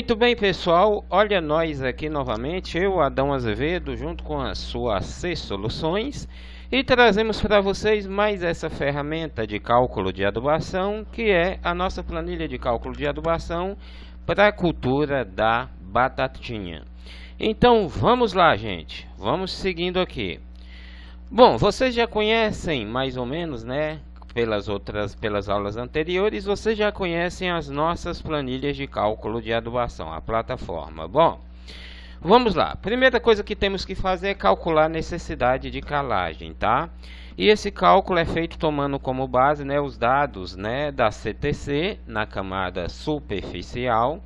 Muito bem, pessoal, olha nós aqui novamente, eu, Adão Azevedo, junto com a sua C Soluções, e trazemos para vocês mais essa ferramenta de cálculo de adubação, que é a nossa planilha de cálculo de adubação para a cultura da batatinha. Então, vamos lá, gente, vamos seguindo aqui. Bom, vocês já conhecem mais ou menos, né? Pelas aulas anteriores, vocês já conhecem as nossas planilhas de cálculo de adubação, a plataforma. Bom, vamos lá. Primeira coisa que temos que fazer é calcular a necessidade de calagem, tá? E esse cálculo é feito tomando como base, né, os dados, né, da CTC na camada superficial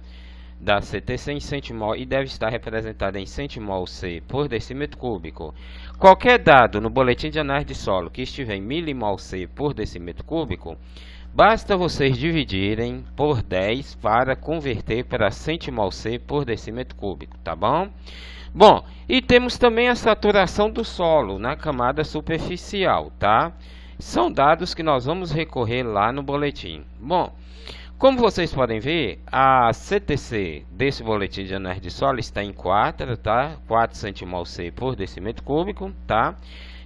da CTC em centimol e deve estar representada em centimol C por decímetro cúbico. Qualquer dado no boletim de análise de solo que estiver em milimol C por decímetro cúbico, basta vocês dividirem por 10 para converter para centimol C por decímetro cúbico, tá bom? Bom, e temos também a saturação do solo na camada superficial, tá? São dados que nós vamos recorrer lá no boletim. Bom, como vocês podem ver, a CTC desse boletim de análise de solo está em 4, tá? 4 centimol C por decímetro cúbico, tá?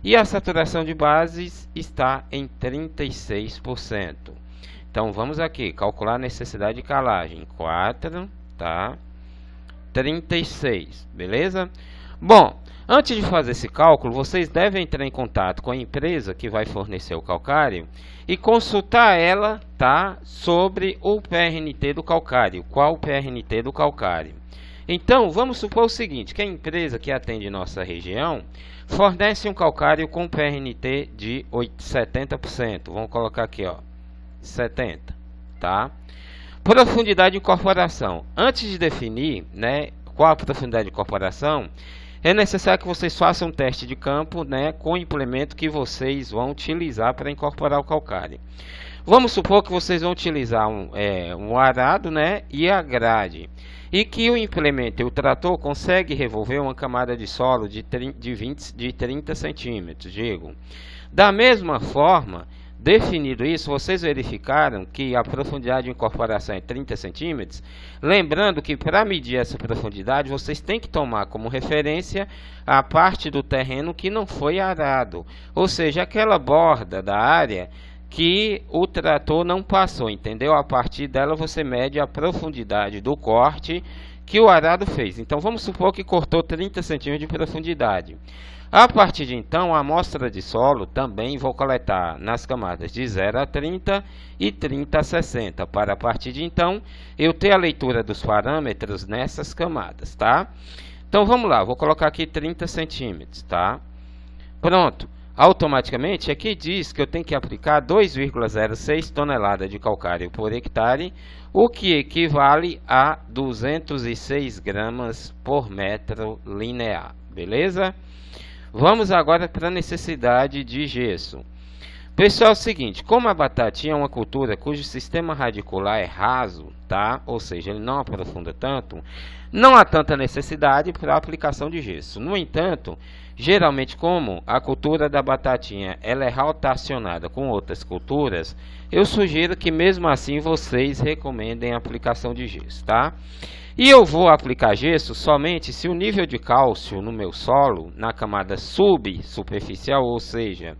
E a saturação de bases está em 36%. Então, vamos aqui, calcular a necessidade de calagem. 4, tá? 36, beleza? Bom, antes de fazer esse cálculo, vocês devem entrar em contato com a empresa que vai fornecer o calcário e consultar ela, tá, sobre o PRNT do calcário. Qual o PRNT do calcário? Então, vamos supor o seguinte, que a empresa que atende nossa região fornece um calcário com PRNT de 70%. Vamos colocar aqui, ó, 70%, tá? Profundidade de incorporação. Antes de definir, né, qual a profundidade de incorporação, é necessário que vocês façam um teste de campo, né, com o implemento que vocês vão utilizar para incorporar o calcário. Vamos supor que vocês vão utilizar um arado, né, e a grade, e que o implemento e o trator consegue revolver uma camada de solo de 30 centímetros, digo. Da mesma forma, definido isso, vocês verificaram que a profundidade de incorporação é 30 centímetros. Lembrando que para medir essa profundidade, vocês têm que tomar como referência a parte do terreno que não foi arado. Ou seja, aquela borda da área que o trator não passou, entendeu? A partir dela você mede a profundidade do corte que o arado fez. Então vamos supor que cortou 30 centímetros de profundidade. A partir de então, a amostra de solo também vou coletar nas camadas de 0 a 30 e 30 a 60, para a partir de então eu ter a leitura dos parâmetros nessas camadas, tá? Então vamos lá, vou colocar aqui 30 centímetros, tá? Pronto, automaticamente aqui diz que eu tenho que aplicar 2,06 toneladas de calcário por hectare, o que equivale a 206 gramas por metro linear, beleza? Vamos agora para a necessidade de gesso. Pessoal, é o seguinte, como a batatinha é uma cultura cujo sistema radicular é raso, tá? Ou seja, ele não aprofunda tanto, não há tanta necessidade para a aplicação de gesso. No entanto, geralmente como a cultura da batatinha ela é rotacionada com outras culturas, eu sugiro que mesmo assim vocês recomendem a aplicação de gesso, tá? E eu vou aplicar gesso somente se o nível de cálcio no meu solo, na camada subsuperficial, ou seja,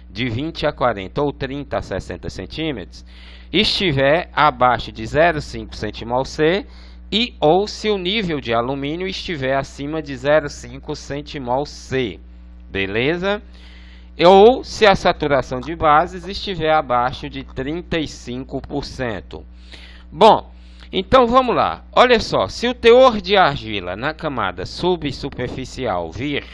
de 20 a 40 ou 30 a 60 centímetros, estiver abaixo de 0,5 centimol C e ou se o nível de alumínio estiver acima de 0,5 centimol C, beleza? Ou se a saturação de bases estiver abaixo de 35%. Bom, então vamos lá, olha só, se o teor de argila na camada subsuperficial vir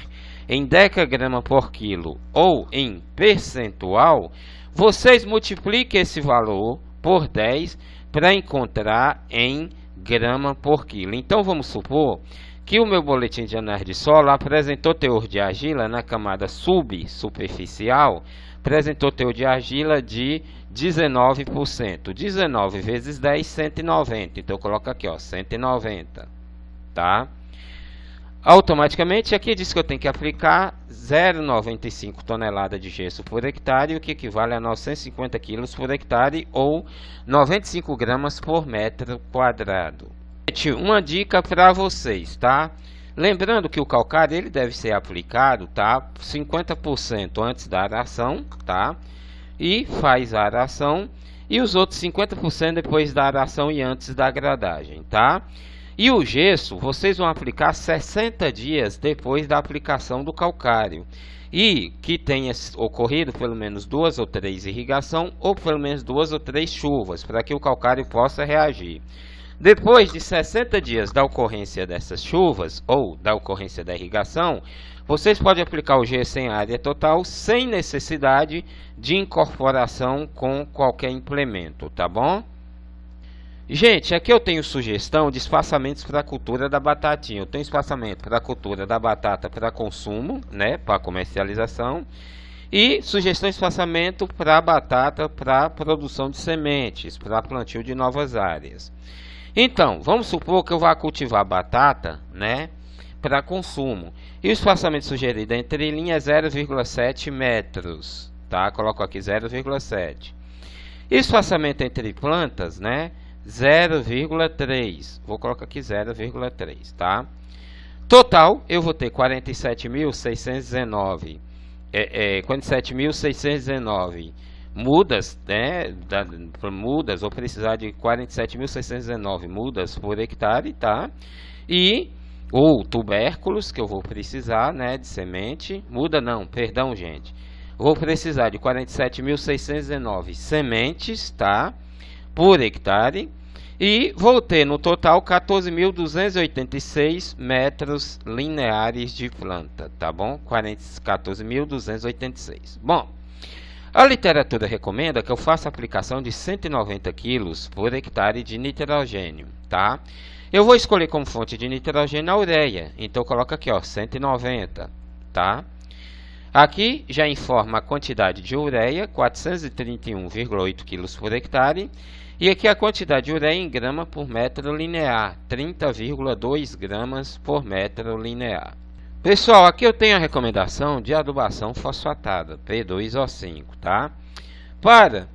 em decagrama por quilo ou em percentual, vocês multipliquem esse valor por 10 para encontrar em grama por quilo. Então vamos supor que o meu boletim de análise de solo apresentou teor de argila na camada subsuperficial, apresentou teor de argila de 19%. 19 vezes 10, 190. Então eu coloco aqui, ó, 190, tá? Automaticamente aqui diz que eu tenho que aplicar 0,95 tonelada de gesso por hectare, o que equivale a 950 kg por hectare ou 95 gramas por metro quadrado. Gente, uma dica para vocês, tá? Lembrando que o calcário ele deve ser aplicado, tá? 50% antes da aração, tá? E faz a aração, e os outros 50% depois da aração e antes da gradagem, tá? E o gesso vocês vão aplicar 60 dias depois da aplicação do calcário, e que tenha ocorrido pelo menos 2 ou 3 irrigação ou pelo menos 2 ou 3 chuvas, para que o calcário possa reagir. Depois de 60 dias da ocorrência dessas chuvas ou da ocorrência da irrigação, vocês podem aplicar o gesso em área total sem necessidade de incorporação com qualquer implemento, tá bom? Gente, aqui eu tenho sugestão de espaçamentos para a cultura da batatinha. Eu tenho espaçamento para a cultura da batata para consumo, né, para comercialização, e sugestão de espaçamento para a batata para produção de sementes, para plantio de novas áreas. Então, vamos supor que eu vá cultivar batata, né, para consumo. E o espaçamento sugerido entre linhas é 0,7 metros, tá? Coloco aqui 0,7. E o espaçamento entre plantas, né, 0,3. Vou colocar aqui 0,3, tá? Total, eu vou ter 47.619. 47.619 mudas, né, mudas, vou precisar de 47.619 mudas por hectare, tá? E ou tubérculos que eu vou precisar, né, de semente. Muda não, perdão, gente. Vou precisar de 47.619 sementes, tá? Por hectare. E vou ter no total 14.286 metros lineares de planta, tá bom? 14.286. Bom, a literatura recomenda que eu faça aplicação de 190 kg por hectare de nitrogênio, tá? Eu vou escolher como fonte de nitrogênio a ureia, então eu coloco aqui, ó, 190, tá? Aqui já informa a quantidade de ureia, 431,8 kg por hectare, e aqui a quantidade de ureia em grama por metro linear, 30,2 gramas por metro linear. Pessoal, aqui eu tenho a recomendação de adubação fosfatada, P2O5, tá? Para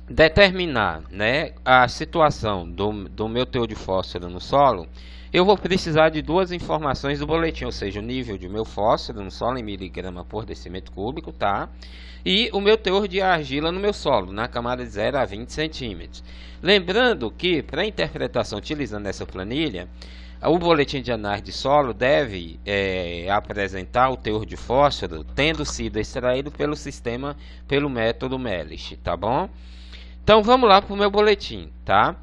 determinar, né, a situação do meu teor de fósforo no solo, eu vou precisar de duas informações do boletim, ou seja, o nível de meu fósforo no solo em miligrama por decímetro cúbico, tá? E o meu teor de argila no meu solo, na camada de 0 a 20 centímetros. Lembrando que, para interpretação utilizando essa planilha, o boletim de análise de solo deve apresentar o teor de fósforo tendo sido extraído pelo método Melich, tá bom? Então vamos lá para o meu boletim, tá?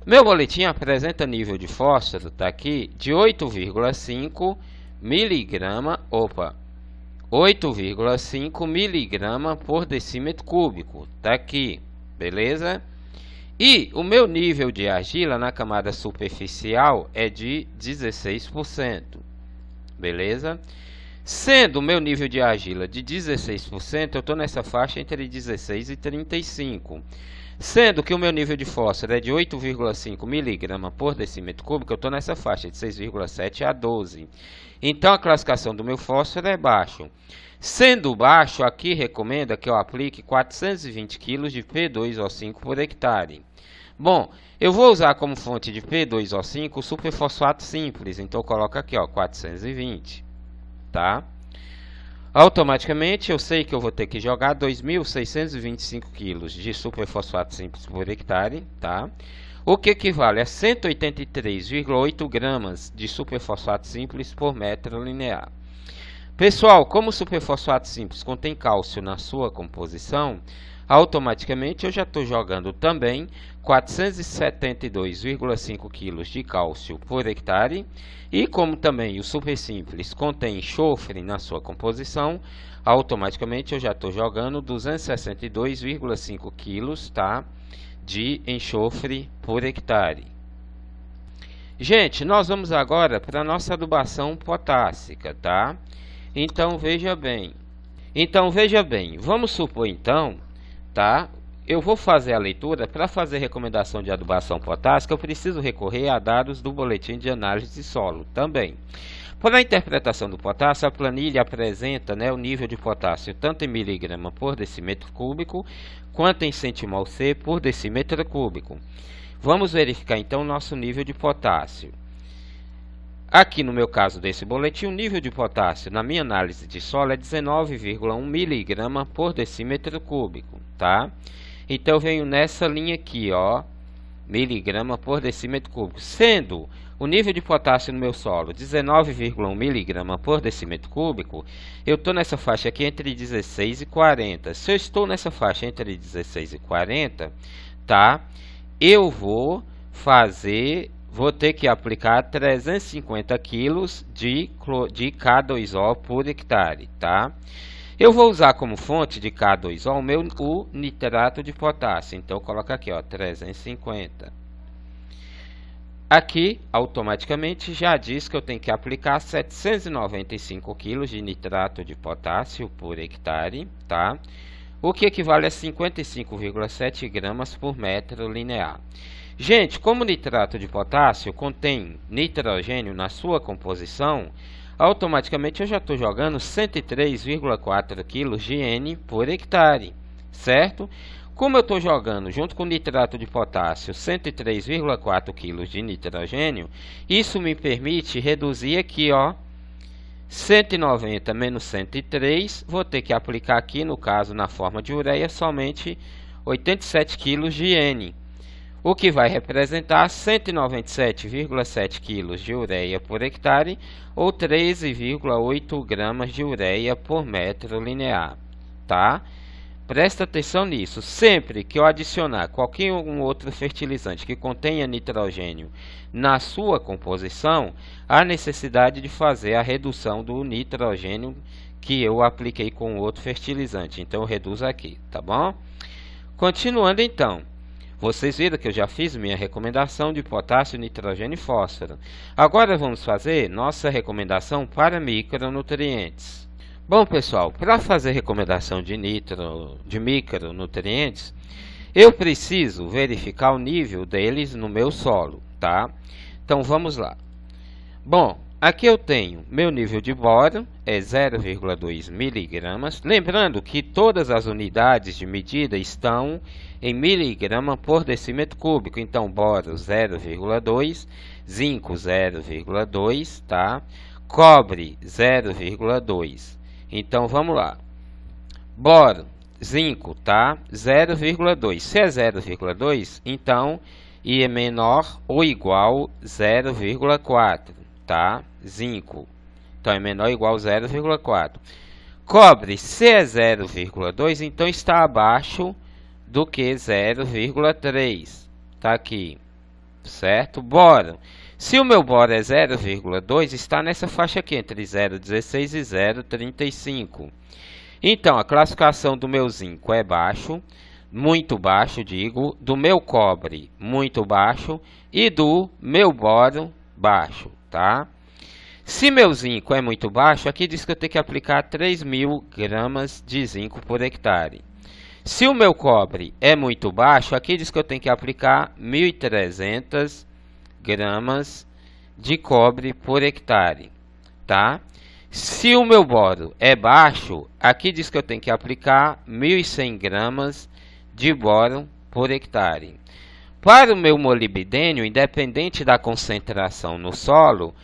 Meu boletim apresenta nível de fósforo, tá aqui, de 8,5 miligrama, 8,5 miligrama por decímetro cúbico, tá aqui, beleza? E o meu nível de argila na camada superficial é de 16%, beleza? Sendo o meu nível de argila de 16%, eu estou nessa faixa entre 16 e 35. Sendo que o meu nível de fósforo é de 8,5 miligrama por decímetro cúbico, eu estou nessa faixa de 6,7 a 12. Então a classificação do meu fósforo é baixo. Sendo baixo, aqui recomenda que eu aplique 420 kg de P2O5 por hectare. Bom, eu vou usar como fonte de P2O5 o superfosfato simples, então eu coloco aqui, ó, 420, tá? Automaticamente eu sei que eu vou ter que jogar 2.625 kg de superfosfato simples por hectare, tá? O que equivale a 183,8 gramas de superfosfato simples por metro linear. Pessoal, como o superfosfato simples contém cálcio na sua composição, automaticamente eu já estou jogando também 472,5 kg de cálcio por hectare. E como também o super simples contém enxofre na sua composição, automaticamente eu já estou jogando 262,5 kg, tá, de enxofre por hectare. Gente, nós vamos agora para a nossa adubação potássica, tá? Então veja bem, vamos supor então, tá? Eu vou fazer a leitura. Para fazer recomendação de adubação potássica, eu preciso recorrer a dados do boletim de análise de solo também. Para a interpretação do potássio, a planilha apresenta, né, o nível de potássio tanto em miligrama por decímetro cúbico, quanto em centimol C por decímetro cúbico. Vamos verificar então o nosso nível de potássio. Aqui no meu caso desse boletim, o nível de potássio na minha análise de solo é 19,1 mg por decímetro cúbico, tá? Então eu venho nessa linha aqui, ó, miligrama por decímetro cúbico, sendo o nível de potássio no meu solo 19,1 mg por decímetro cúbico, eu estou nessa faixa aqui entre 16 e 40. Se eu estou nessa faixa entre 16 e 40, tá? Eu vou ter que aplicar 350 kg de K2O por hectare, tá? Eu vou usar como fonte de K2O o nitrato de potássio. Então, coloca aqui, ó, 350. Aqui, automaticamente, já diz que eu tenho que aplicar 795 kg de nitrato de potássio por hectare, tá? O que equivale a 55,7 gramas por metro linear. Gente, como o nitrato de potássio contém nitrogênio na sua composição, automaticamente eu já estou jogando 103,4 kg de N por hectare, certo? Como eu estou jogando junto com o nitrato de potássio 103,4 kg de nitrogênio, isso me permite reduzir aqui, ó, 190 menos 103, vou ter que aplicar aqui, no caso, na forma de ureia, somente 87 kg de N, o que vai representar 197,7 kg de ureia por hectare, ou 13,8 gramas de ureia por metro linear, tá? Presta atenção nisso. Sempre que eu adicionar qualquer outro fertilizante que contenha nitrogênio na sua composição, há necessidade de fazer a redução do nitrogênio que eu apliquei com outro fertilizante. Então, eu reduzo aqui, tá bom? Continuando então. Vocês viram que eu já fiz minha recomendação de potássio, nitrogênio e fósforo. Agora vamos fazer nossa recomendação para micronutrientes. Bom, pessoal, para fazer recomendação de micronutrientes, eu preciso verificar o nível deles no meu solo, tá? Então, vamos lá. Bom, aqui eu tenho meu nível de boro, é 0,2 mg. Lembrando que todas as unidades de medida estão em miligrama por decímetro cúbico. Então, boro 0,2, zinco 0,2, tá? Cobre 0,2. Então, vamos lá. Boro, zinco, tá? 0,2. Se é 0,2, então, I é menor ou igual 0,4, tá? Zinco. Então, é menor ou igual 0,4. Cobre, se é 0,2, então está abaixo do que 0,3. Tá aqui, certo? Boro. Se o meu boro é 0,2, está nessa faixa aqui, entre 0,16 e 0,35. Então, a classificação do meu zinco é baixo, muito baixo, digo, do meu cobre, muito baixo, e do meu boro, baixo, tá? Se meu zinco é muito baixo, aqui diz que eu tenho que aplicar 3.000 gramas de zinco por hectare. Se o meu cobre é muito baixo, aqui diz que eu tenho que aplicar 1.300 gramas de cobre por hectare, tá? Se o meu boro é baixo, aqui diz que eu tenho que aplicar 1.100 gramas de boro por hectare. Para o meu molibdênio, independente da concentração no solo,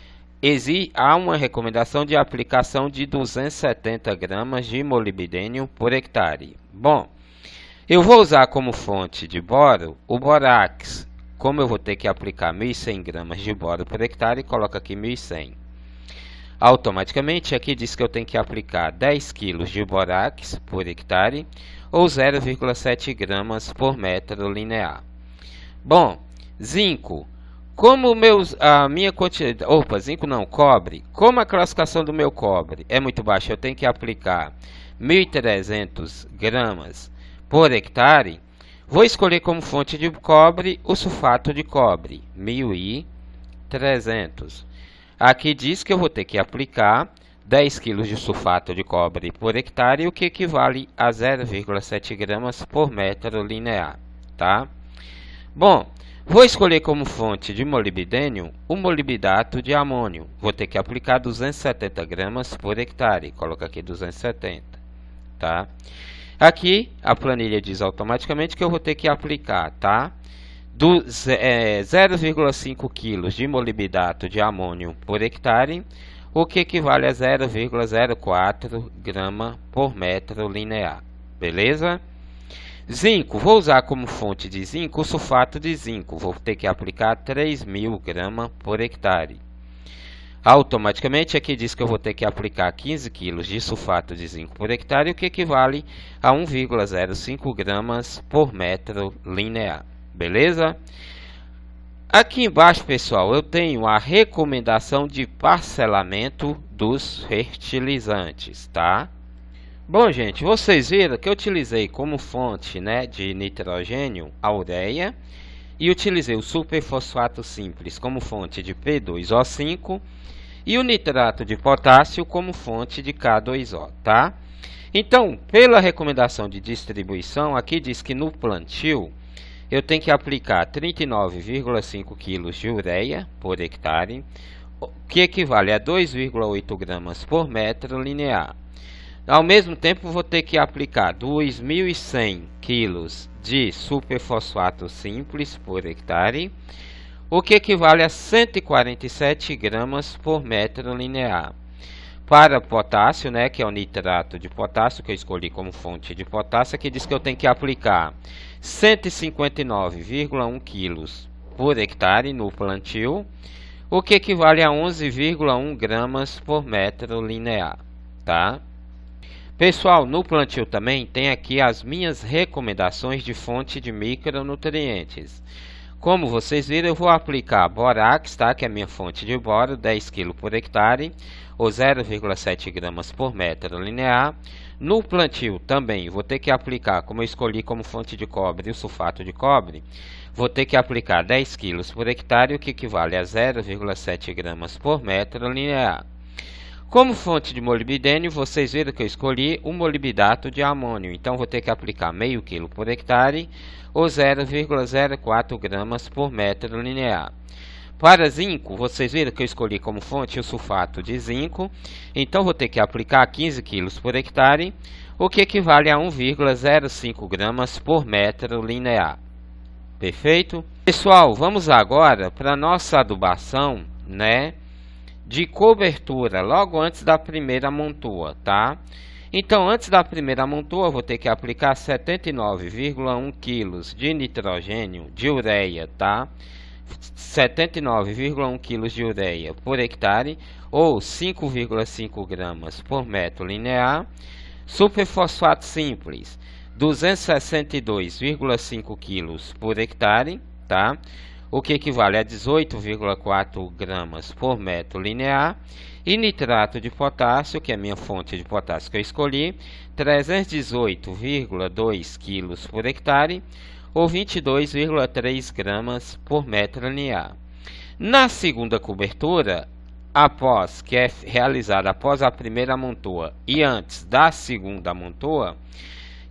há uma recomendação de aplicação de 270 gramas de molibdênio por hectare. Bom, eu vou usar como fonte de boro o borax. Como eu vou ter que aplicar 1.100 gramas de boro por hectare, coloco aqui 1.100. Automaticamente, aqui diz que eu tenho que aplicar 10 kg de borax por hectare, ou 0,7 gramas por metro linear. Bom, zinco. Como a minha quantidade... zinco não, cobre. Como a classificação do meu cobre é muito baixa, eu tenho que aplicar 1.300 gramas por hectare. Vou escolher como fonte de cobre o sulfato de cobre, 1.300. Aqui diz que eu vou ter que aplicar 10 kg de sulfato de cobre por hectare, o que equivale a 0,7 gramas por metro linear, tá? Bom, vou escolher como fonte de molibdênio o molibdato de amônio. Vou ter que aplicar 270 gramas por hectare. Coloco aqui 270, tá? Aqui a planilha diz automaticamente que eu vou ter que aplicar, tá? 0,5 kg de molibdato de amônio por hectare, o que equivale a 0,04 grama por metro linear. Beleza? Zinco, vou usar como fonte de zinco o sulfato de zinco, vou ter que aplicar 3.000 gramas por hectare. Automaticamente aqui diz que eu vou ter que aplicar 15 kg de sulfato de zinco por hectare, o que equivale a 1,05 gramas por metro linear. Beleza? Aqui embaixo, pessoal, eu tenho a recomendação de parcelamento dos fertilizantes, tá? Bom, gente, vocês viram que eu utilizei como fonte, né, de nitrogênio a ureia e utilizei o superfosfato simples como fonte de P2O5 e o nitrato de potássio como fonte de K2O, tá? Então, pela recomendação de distribuição, aqui diz que no plantio eu tenho que aplicar 39,5 kg de ureia por hectare, que equivale a 2,8 gramas por metro linear. Ao mesmo tempo, vou ter que aplicar 2.100 kg de superfosfato simples por hectare, o que equivale a 147 gramas por metro linear. Para potássio, né, que é o nitrato de potássio, que eu escolhi como fonte de potássio, aqui diz que eu tenho que aplicar 159,1 kg por hectare no plantio, o que equivale a 11,1 gramas por metro linear, tá? Pessoal, no plantio também tem aqui as minhas recomendações de fonte de micronutrientes. Como vocês viram, eu vou aplicar borax, tá? Que é a minha fonte de boro, 10 kg por hectare, ou 0,7 gramas por metro linear. No plantio também vou ter que aplicar, como eu escolhi como fonte de cobre o sulfato de cobre, vou ter que aplicar 10 kg por hectare, o que equivale a 0,7 gramas por metro linear. Como fonte de molibdênio, vocês viram que eu escolhi o molibdato de amônio, então vou ter que aplicar meio quilo por hectare, ou 0,04 gramas por metro linear. Para zinco, vocês viram que eu escolhi como fonte o sulfato de zinco, então vou ter que aplicar 15 kg por hectare, o que equivale a 1,05 gramas por metro linear. Perfeito? Pessoal, vamos agora para a nossa adubação, né, de cobertura, logo antes da primeira montoa, tá? Então, antes da primeira montoa, vou ter que aplicar 79,1 kg de nitrogênio, de ureia, tá? 79,1 kg de ureia por hectare, ou 5,5 gramas por metro linear. Superfosfato simples, 262,5 kg por hectare, tá? O que equivale a 18,4 gramas por metro linear. E nitrato de potássio, que é a minha fonte de potássio que eu escolhi, 318,2 kg por hectare, ou 22,3 gramas por metro linear. Na segunda cobertura, que é realizada após a primeira montoa e antes da segunda montoa,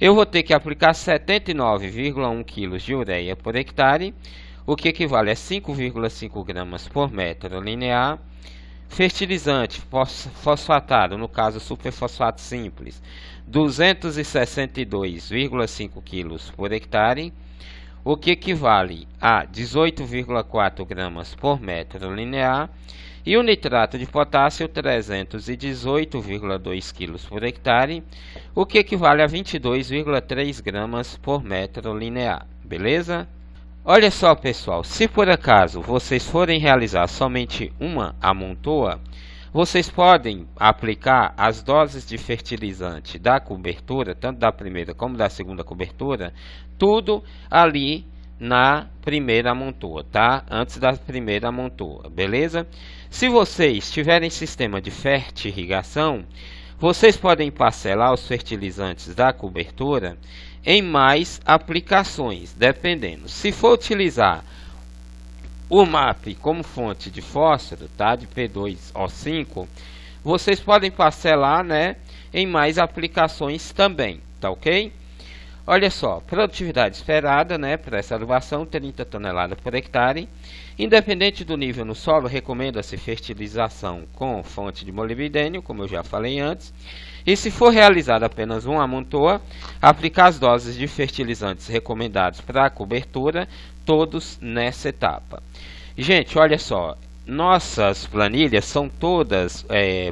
eu vou ter que aplicar 79,1 kg de ureia por hectare, o que equivale a 5,5 gramas por metro linear. Fertilizante fosfatado, no caso superfosfato simples, 262,5 kg por hectare, o que equivale a 18,4 gramas por metro linear. E o nitrato de potássio, 318,2 kg por hectare, o que equivale a 22,3 gramas por metro linear. Beleza? Olha só, pessoal, se por acaso vocês forem realizar somente uma amontoa, vocês podem aplicar as doses de fertilizante da cobertura, tanto da primeira como da segunda cobertura, tudo ali na primeira amontoa, tá? Antes da primeira amontoa, beleza? Se vocês tiverem sistema de fertirrigação, vocês podem parcelar os fertilizantes da cobertura em mais aplicações, dependendo. Se for utilizar o MAP como fonte de fósforo, tá, de P2O5, vocês podem parcelar, né, em mais aplicações também, tá ok? Olha só, produtividade esperada, né, para essa adubação, 30 toneladas por hectare. Independente do nível no solo, recomenda-se fertilização com fonte de molibdênio, como eu já falei antes. E se for realizada apenas uma amontoa, aplicar as doses de fertilizantes recomendados para a cobertura, todos nessa etapa. Gente, olha só, nossas planilhas são todas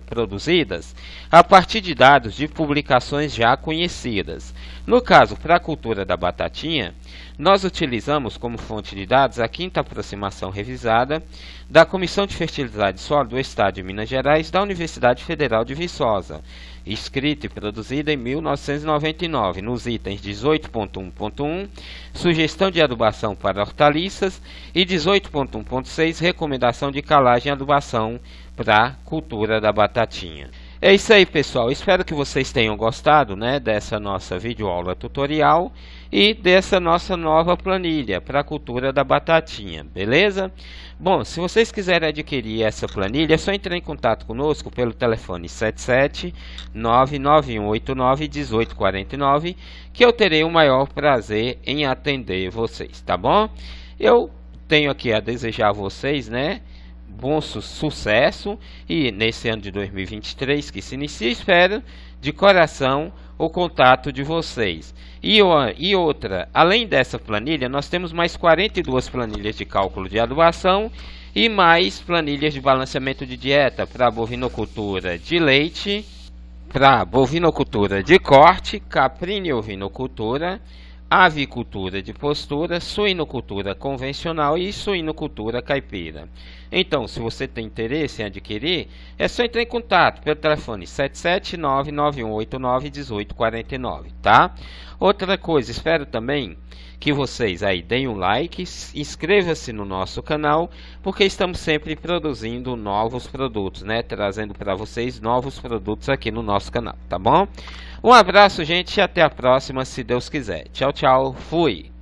produzidas a partir de dados de publicações já conhecidas. No caso, para a cultura da batatinha, nós utilizamos como fonte de dados a quinta aproximação revisada da Comissão de Fertilidade e Solo do Estado de Minas Gerais da Universidade Federal de Viçosa, escrita e produzida em 1999, nos itens 18.1.1, sugestão de adubação para hortaliças, e 18.1.6, recomendação de calagem e adubação para a cultura da batatinha. É isso aí, pessoal. Espero que vocês tenham gostado, né, dessa nossa videoaula tutorial e dessa nossa nova planilha para a cultura da batatinha, beleza? Bom, se vocês quiserem adquirir essa planilha, é só entrar em contato conosco pelo telefone 77 99189 1849, que eu terei o maior prazer em atender vocês, tá bom? Eu tenho aqui a desejar a vocês, né, bom sucesso, e nesse ano de 2023 que se inicia, espero de coração o contato de vocês. E outra, além dessa planilha, nós temos mais 42 planilhas de cálculo de adubação e mais planilhas de balanceamento de dieta para bovinocultura de leite, para bovinocultura de corte, caprina e ovinocultura, avicultura de postura, suinocultura convencional e suinocultura caipira. Então, se você tem interesse em adquirir, é só entrar em contato pelo telefone 77991891849, tá? Outra coisa, espero também que vocês aí deem um like, inscreva-se no nosso canal, porque estamos sempre produzindo novos produtos, né? Trazendo para vocês novos produtos aqui no nosso canal, tá bom? Um abraço, gente, e até a próxima, se Deus quiser. Tchau, tchau, fui!